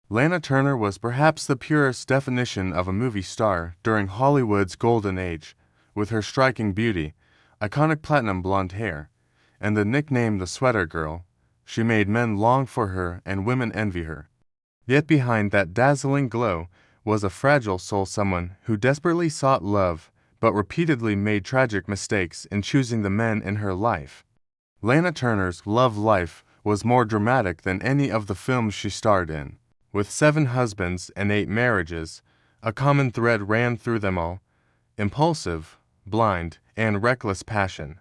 Lana Turner was perhaps the purest definition of a movie star during Hollywood's golden age, with her striking beauty, iconic platinum blonde hair, and the nickname the Sweater Girl. She made men long for her and women envy her. Yet behind that dazzling glow was a fragile soul, someone who desperately sought love but repeatedly made tragic mistakes in choosing the men in her life. Lana Turner's love life was more dramatic than any of the films she starred in. With 7 husbands and 8 marriages, a common thread ran through them all: impulsive, blind, and reckless passion.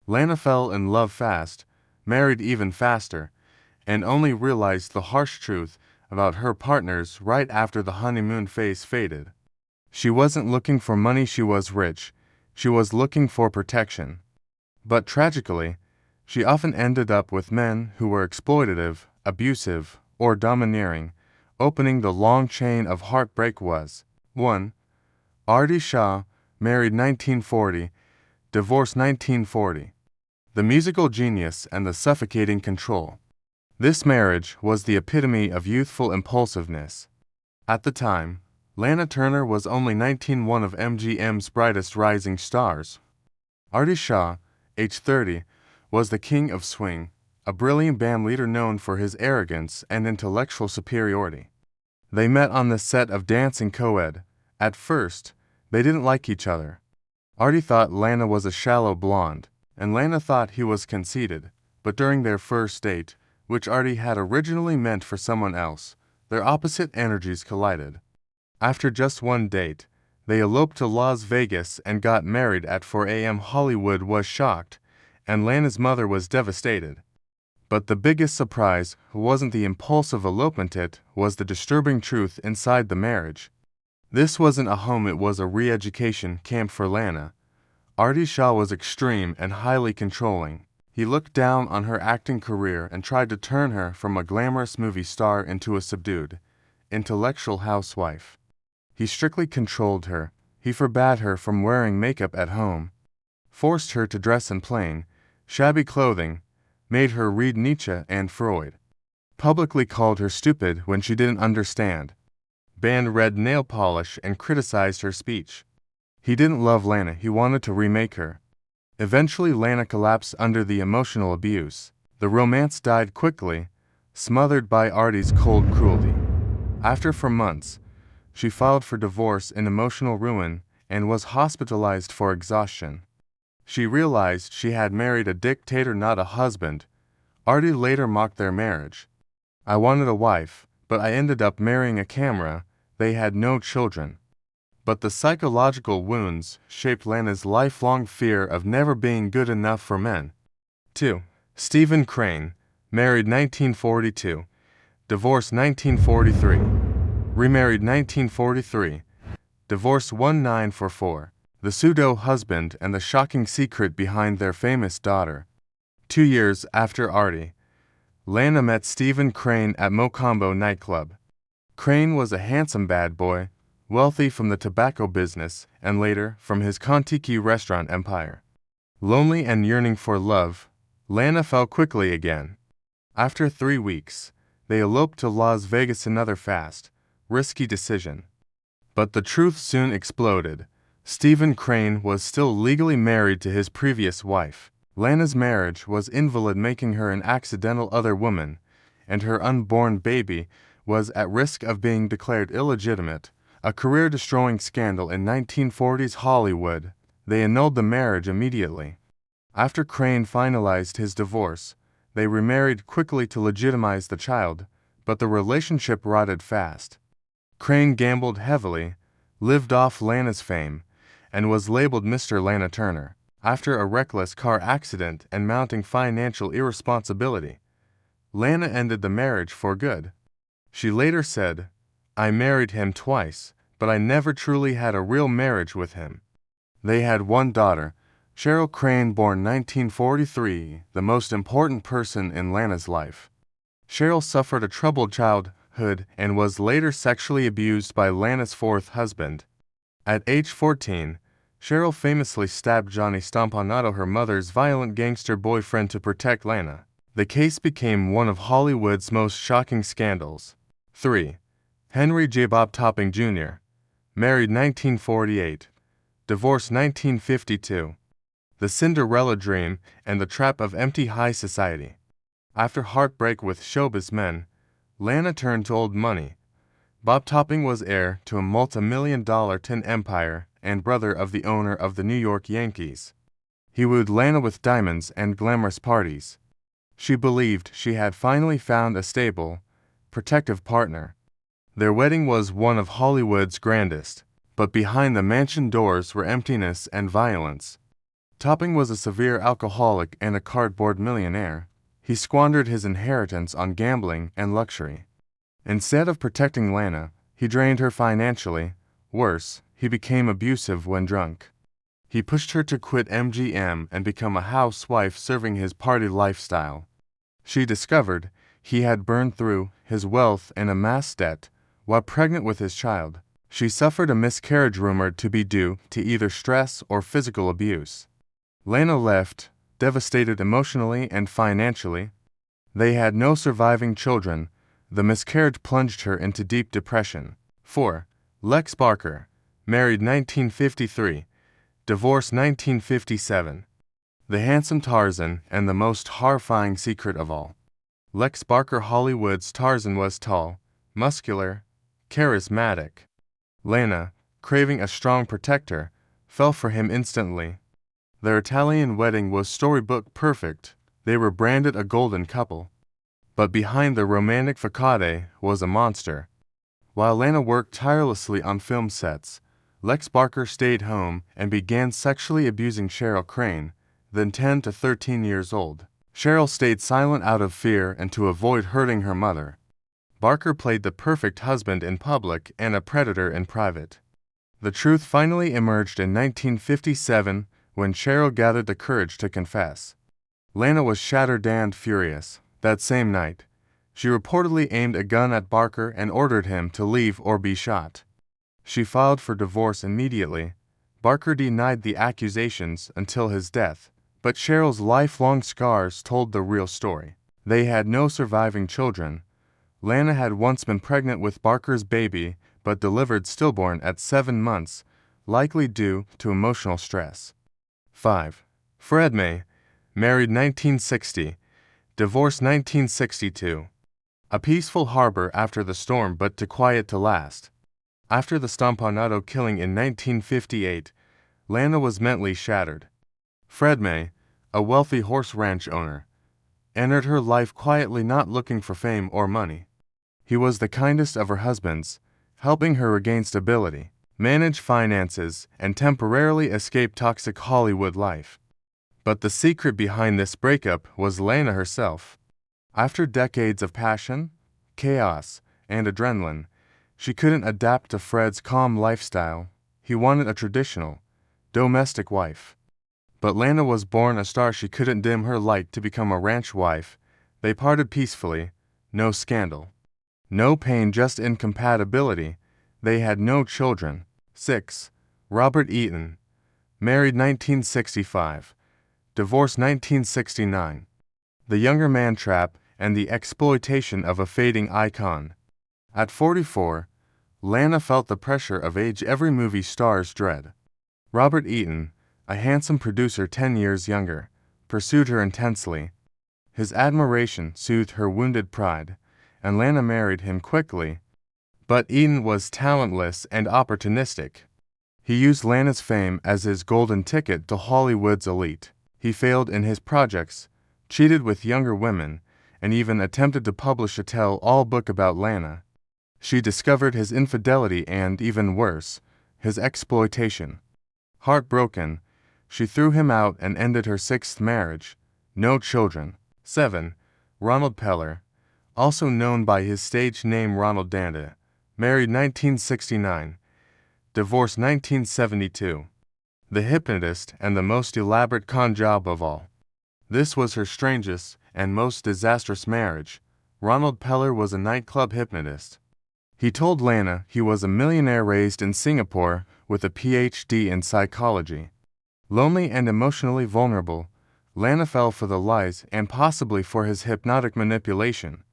Lana fell in love fast, married even faster, and only realized the harsh truth about her partners right after the honeymoon phase faded. She wasn't looking for money, she was rich. She was looking for protection. But tragically, she often ended up with men who were exploitative, abusive, or domineering. Opening the long chain of heartbreak was 1. Artie Shaw, married 1940, divorced 1940. The musical genius and the suffocating control. This marriage was the epitome of youthful impulsiveness. At the time, Lana Turner was only 19, one of MGM's brightest rising stars. Artie Shaw, age 30, was the king of swing, a brilliant band leader known for his arrogance and intellectual superiority. They met on the set of Dancing Co-ed. At first, they didn't like each other. Artie thought Lana was a shallow blonde, and Lana thought he was conceited, but during their first date, which Artie had originally meant for someone else, their opposite energies collided. After just one date, they eloped to Las Vegas and got married at 4 a.m. Hollywood was shocked, and Lana's mother was devastated. But the biggest surprise wasn't the impulsive elopement, it was the disturbing truth inside the marriage. This wasn't a home, it was a re-education camp for Lana. Artie Shaw was extreme and highly controlling. He looked down on her acting career and tried to turn her from a glamorous movie star into a subdued, intellectual housewife. He strictly controlled her. He forbade her from wearing makeup at home, forced her to dress in plain, shabby clothing, made her read Nietzsche and Freud, publicly called her stupid when she didn't understand, banned red nail polish and criticized her speech. He didn't love Lana, he wanted to remake her. Eventually Lana collapsed under the emotional abuse. The romance died quickly, smothered by Artie's cold cruelty. After 4 months, she filed for divorce in emotional ruin and was hospitalized for exhaustion. She realized she had married a dictator, not a husband. Artie later mocked their marriage. "I wanted a wife, but I ended up marrying a camera." They had no children. But the psychological wounds shaped Lana's lifelong fear of never being good enough for men. 2. Stephen Crane, married 1942, divorced 1943. Remarried 1943, divorced 1944. The pseudo-husband and the shocking secret behind their famous daughter. 2 years after Artie, Lana met Stephen Crane at Mocambo nightclub. Crane was a handsome bad boy, wealthy from the tobacco business and later from his Kontiki restaurant empire. Lonely and yearning for love, Lana fell quickly again. After 3 weeks, they eloped to Las Vegas, another fast, risky decision. But the truth soon exploded. Stephen Crane was still legally married to his previous wife. Lana's marriage was invalid, making her an accidental other woman, and her unborn baby was at risk of being declared illegitimate, a career-destroying scandal in 1940s Hollywood. They annulled the marriage immediately. After Crane finalized his divorce, they remarried quickly to legitimize the child, but the relationship rotted fast. Crane gambled heavily, lived off Lana's fame, and was labeled Mr. Lana Turner. After a reckless car accident and mounting financial irresponsibility, Lana ended the marriage for good. She later said, "I married him twice, but I never truly had a real marriage with him." They had one daughter, Cheryl Crane, born 1943, the most important person in Lana's life. Cheryl suffered a troubled childhood and was later sexually abused by Lana's 4th husband. At age 14, Cheryl famously stabbed Johnny Stompanato, her mother's violent gangster boyfriend, to protect Lana. The case became one of Hollywood's most shocking scandals. 3. Henry J. Bob Topping Jr., married 1948, divorced 1952. The Cinderella Dream and the Trap of Empty High Society. After heartbreak with showbiz men, Lana turned to old money. Bob Topping was heir to a multi-million-dollar tin empire and brother of the owner of the New York Yankees. He wooed Lana with diamonds and glamorous parties. She believed she had finally found a stable, protective partner. Their wedding was one of Hollywood's grandest, but behind the mansion doors were emptiness and violence. Topping was a severe alcoholic and a cardboard millionaire. He squandered his inheritance on gambling and luxury. Instead of protecting Lana, he drained her financially. Worse, he became abusive when drunk. He pushed her to quit MGM and become a housewife serving his party lifestyle. She discovered he had burned through his wealth and amassed debt while pregnant with his child. She suffered a miscarriage rumored to be due to either stress or physical abuse. Lana left, devastated emotionally and financially. They had no surviving children. The miscarriage plunged her into deep depression. 4. Lex Barker, married 1953, divorced 1957. The handsome Tarzan and the most horrifying secret of all. Lex Barker, Hollywood's Tarzan, was tall, muscular, charismatic. Lana, craving a strong protector, fell for him instantly. Their Italian wedding was storybook perfect. They were branded a golden couple. But behind the romantic facade was a monster. While Lana worked tirelessly on film sets, Lex Barker stayed home and began sexually abusing Cheryl Crane, then 10 to 13 years old. Cheryl stayed silent out of fear and to avoid hurting her mother. Barker played the perfect husband in public and a predator in private. The truth finally emerged in 1957 when Cheryl gathered the courage to confess. Lana was shattered and furious. That same night, she reportedly aimed a gun at Barker and ordered him to leave or be shot. She filed for divorce immediately. Barker denied the accusations until his death, but Cheryl's lifelong scars told the real story. They had no surviving children. Lana had once been pregnant with Barker's baby, but delivered stillborn at 7 months, likely due to emotional stress. 5. Fred May, married 1960, divorced 1962. A peaceful harbor after the storm, but too quiet to last. After the Stompanato killing in 1958, Lana was mentally shattered. Fred May, a wealthy horse ranch owner, entered her life quietly, not looking for fame or money. He was the kindest of her husbands, helping her regain stability, manage finances, and temporarily escape toxic Hollywood life. But the secret behind this breakup was Lana herself. After decades of passion, chaos, and adrenaline, she couldn't adapt to Fred's calm lifestyle. He wanted a traditional, domestic wife. But Lana was born a star. She couldn't dim her light to become a ranch wife. They parted peacefully, no scandal. No pain, just incompatibility. They had no children. 6. Robert Eaton, married 1965, divorced 1969. The younger man trap and the exploitation of a fading icon. At 44, Lana felt the pressure of age every movie star's dread. Robert Eaton, a handsome producer 10 years younger, pursued her intensely. His admiration soothed her wounded pride, and Lana married him quickly. But Eaton was talentless and opportunistic. He used Lana's fame as his golden ticket to Hollywood's elite. He failed in his projects, cheated with younger women, and even attempted to publish a tell-all book about Lana. She discovered his infidelity and, even worse, his exploitation. Heartbroken, she threw him out and ended her 6th marriage. No children. 7. Ronald Peller, also known by his stage name Ronald Danda, married 1969, divorced 1972. The hypnotist and the most elaborate con job of all. This was her strangest and most disastrous marriage. Ronald Peller was a nightclub hypnotist. He told Lana he was a millionaire raised in Singapore with a PhD in psychology. Lonely and emotionally vulnerable, Lana fell for the lies and possibly for his hypnotic manipulation.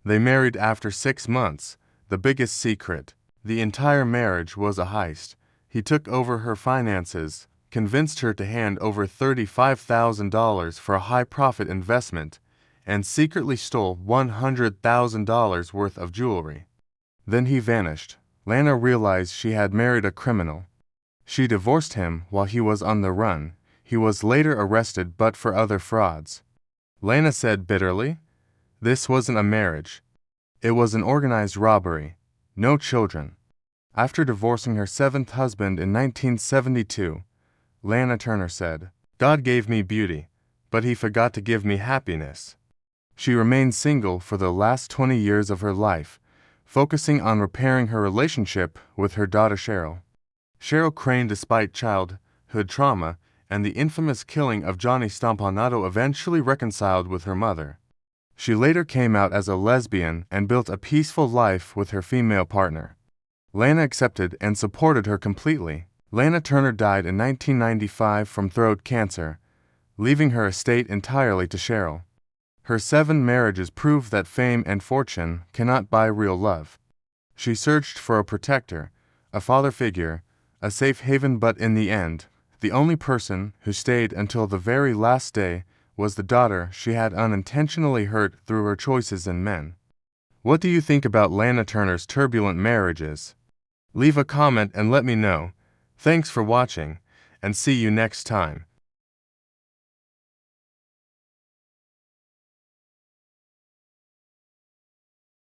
They married after 6 months, the biggest secret. The entire marriage was a heist. He took over her finances, convinced her to hand over $35,000 for a high-profit investment, and secretly stole $100,000 worth of jewelry. Then he vanished. Lana realized she had married a criminal. She divorced him while he was on the run. He was later arrested but for other frauds. Lana said bitterly, "This wasn't a marriage. It was an organized robbery. No children." After divorcing her seventh husband in 1972, Lana Turner said, "God gave me beauty, but he forgot to give me happiness." She remained single for the last 20 years of her life, focusing on repairing her relationship with her daughter Cheryl. Cheryl Crane, despite childhood trauma and the infamous killing of Johnny Stompanato, eventually reconciled with her mother. She later came out as a lesbian and built a peaceful life with her female partner. Lana accepted and supported her completely. Lana Turner died in 1995 from throat cancer, leaving her estate entirely to Cheryl. Her 7 marriages prove that fame and fortune cannot buy real love. She searched for a protector, a father figure, a safe haven, but in the end, the only person who stayed until the very last day was the daughter she had unintentionally hurt through her choices in men. What do you think about Lana Turner's turbulent marriages? Leave a comment and let me know. Thanks for watching, and see you next time.